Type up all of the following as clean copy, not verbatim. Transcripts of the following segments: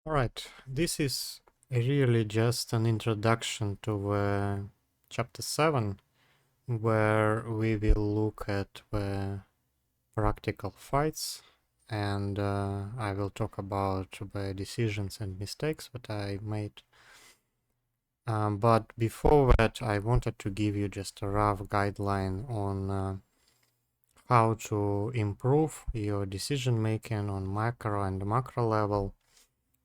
Alright, this is really just an introduction to chapter 7, where we will look at the practical fights, and I will talk about the decisions and mistakes that I made. But before that, I wanted to give you just a rough guideline on how to improve your decision making on micro and macro level,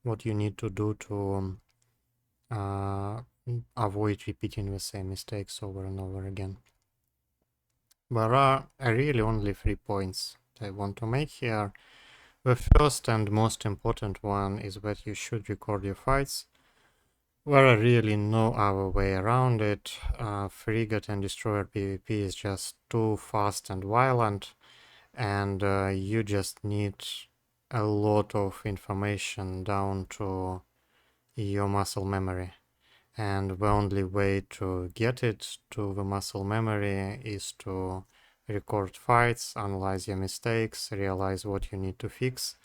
what you need to do to avoid repeating the same mistakes over and over again. There are really only 3 points I want to make here. The first and most important one is that you should record your fights. There are really no other way around it. Frigate and Destroyer PvP is just too fast and violent, and you just need a lot of information down to your muscle memory. And the only way to get it to the muscle memory is to record fights, analyze your mistakes, realize what you need to fix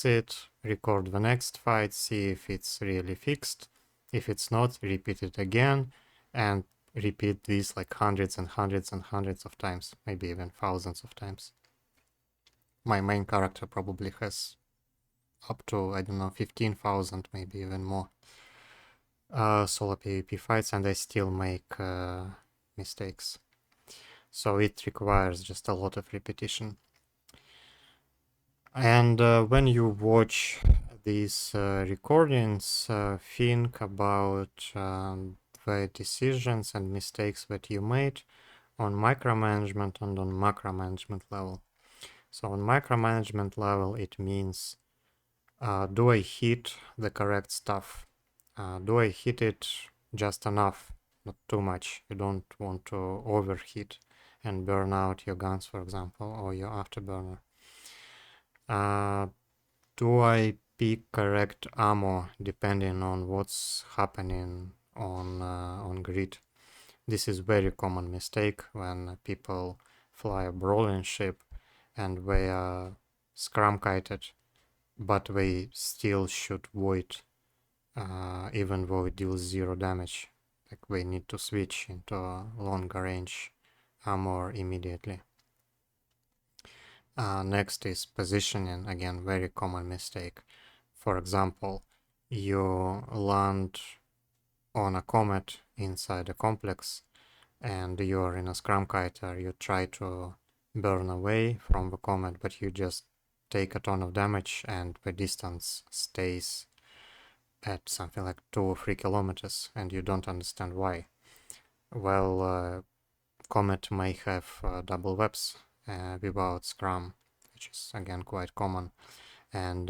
it, record the next fight, see if it's really fixed. If it's not, repeat it again, and repeat this like hundreds and hundreds and hundreds of times, maybe even thousands of times. My main character probably has up to, I don't know, 15,000, maybe even more solo PvP fights, and I still make mistakes. So it requires just a lot of repetition. And when you watch these recordings, think about the decisions and mistakes that you made on micromanagement and on macromanagement level. So on micromanagement level, it means, do I hit the correct stuff? Do I hit it just enough, not too much? You don't want to overheat and burn out your guns, for example, or your afterburner. Do I pick correct ammo depending on what's happening on grid? This is very common mistake when people fly a brawling ship and they are scrum kited, but they still shoot void even though it deals 0 damage. Like they need to switch into a longer range armor immediately. Next is positioning, again, very common mistake. For example, you land on a comet inside a complex and you're in a scrum kiter, you try to burn away from the comet, but you just take a ton of damage and the distance stays at something like 2 or 3 kilometers, and you don't understand why. Well, Comet may have double webs without Scrum, which is again quite common, and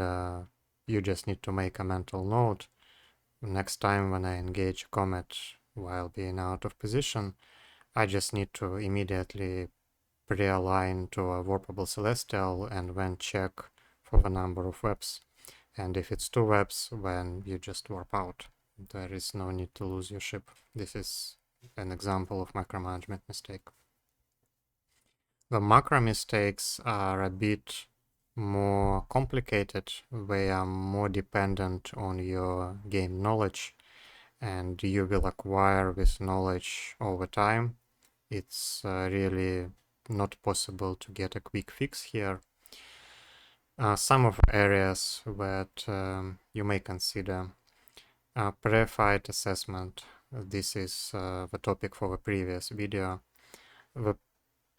you just need to make a mental note. Next time when I engage Comet while being out of position, I just need to immediately pre-align to a warpable celestial and then check for the number of webs. And if it's 2 webs, then you just warp out. There is no need to lose your ship. This is an example of micromanagement mistake. The macro mistakes are a bit more complicated. They are more dependent on your game knowledge, and you will acquire this knowledge over time. It's really not possible to get a quick fix here. Some of the areas that you may consider: pre-fight assessment. This is the topic for the previous video. The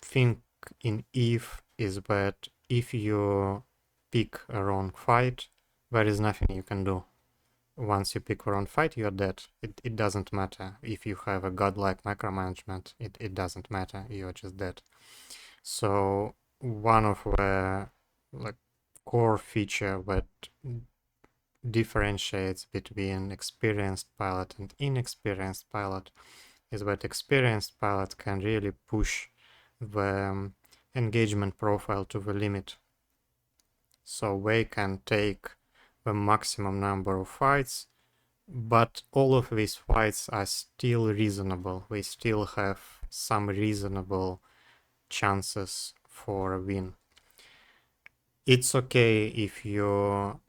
thing in if is that if you pick a wrong fight, there is nothing you can do. Once you pick a wrong fight, you're dead. It doesn't matter. If you have a godlike micromanagement, it doesn't matter. You're just dead. So one of the core feature that differentiates between experienced pilot and inexperienced pilot is that experienced pilot can really push the engagement profile to the limit. So they can take the maximum number of fights, but all of these fights are still reasonable. They still have some reasonable chances for a win. It's okay if you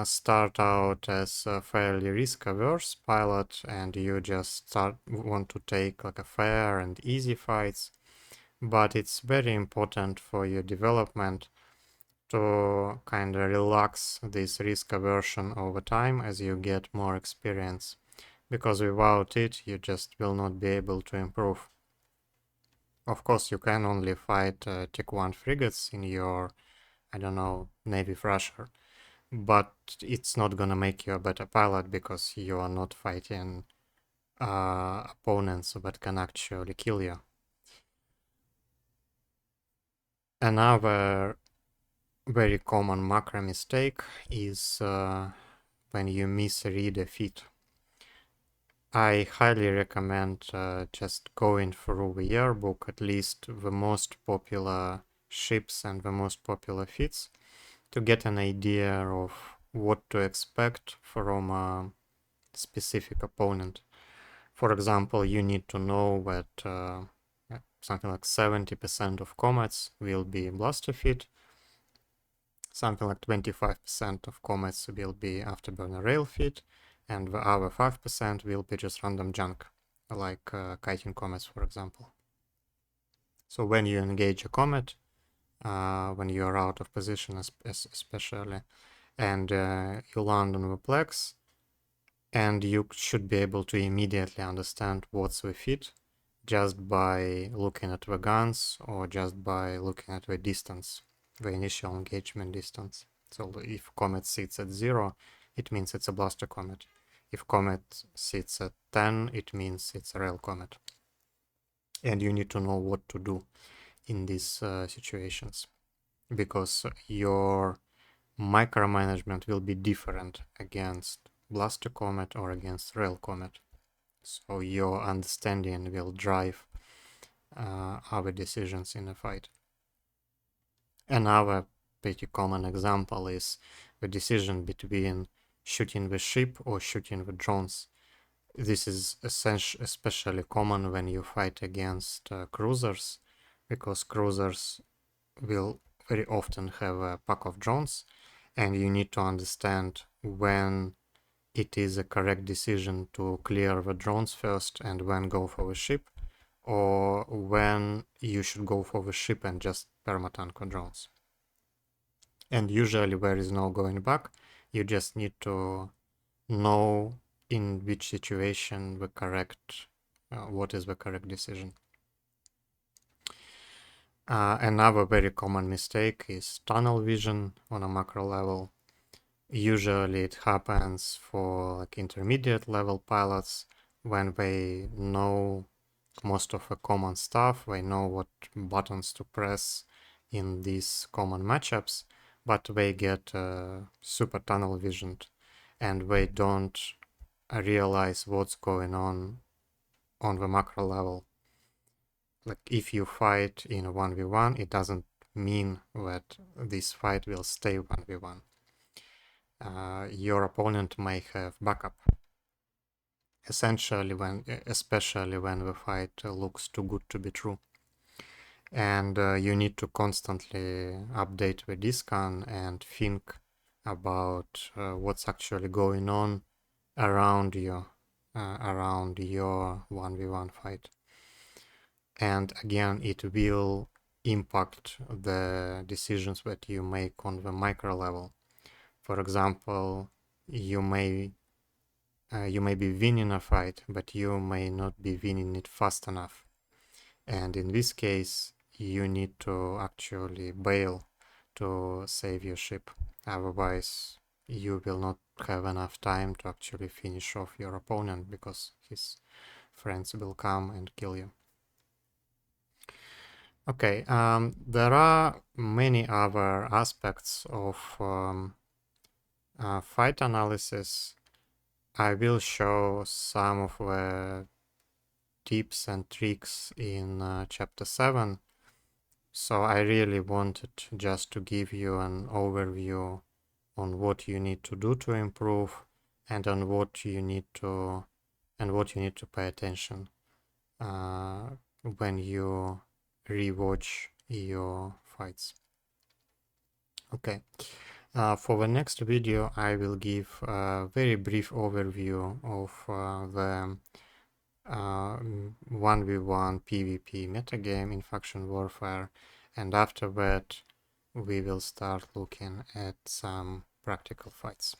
start out as a fairly risk-averse pilot and you just want to take like a fair and easy fights, but it's very important for your development to kind of relax this risk aversion over time as you get more experience, because without it you just will not be able to improve. Of course, you can only fight Tick 1 frigates in your, I don't know, Navy Thrasher, but it's not gonna make you a better pilot because you are not fighting opponents that can actually kill you. Another very common macro mistake is when you misread a feat. I highly recommend just going through the yearbook, at least the most popular ships and the most popular feats, to get an idea of what to expect from a specific opponent. For example, you need to know that something like 70% of comets will be blaster feat, something like 25% of comets will be afterburner rail feat, and the other 5% will be just random junk, like kiting comets, for example. So when you engage a comet, when you are out of position especially, and you land on the plex, and you should be able to immediately understand what's the feat just by looking at the guns or just by looking at the distance, the initial engagement distance. So if comet sits at 0, it means it's a blaster comet. If comet sits at 10, it means it's a rail comet. And you need to know what to do in these situations, because your micromanagement will be different against blaster comet or against rail comet. So your understanding will drive our decisions in a fight. Another pretty common example is the decision between shooting the ship or shooting the drones. This is especially common when you fight against cruisers, because cruisers will very often have a pack of drones, and you need to understand when it is a correct decision to clear the drones first and when go for the ship, or when you should go for the ship and just permatank the drones. And usually there is no going back. You just need to know in which situation the correct, what is the correct decision. Another very common mistake is tunnel vision on a macro level. Usually it happens for like intermediate level pilots when they know most of the common stuff, they know what buttons to press in these common matchups, but they get super tunnel visioned and they don't realize what's going on the macro level. Like if you fight in a 1v1, it doesn't mean that this fight will stay 1v1. Your opponent may have backup. Essentially, especially when the fight looks too good to be true. And you need to constantly update the DSCAN and think about what's actually going on around you, around your 1v1 fight. And again, it will impact the decisions that you make on the micro level. For example, you may be winning a fight, but you may not be winning it fast enough. And in this case, you need to actually bail to save your ship. Otherwise, you will not have enough time to actually finish off your opponent because his friends will come and kill you. Okay, there are many other aspects of fight analysis. I will show some of the tips and tricks in chapter 7. So I really wanted just to give you an overview on what you need to do to improve and on what you need to pay attention when you rewatch your fights. Okay, For the next video, I will give a very brief overview of the 1v1 PvP metagame in Faction Warfare, and after that we will start looking at some practical fights.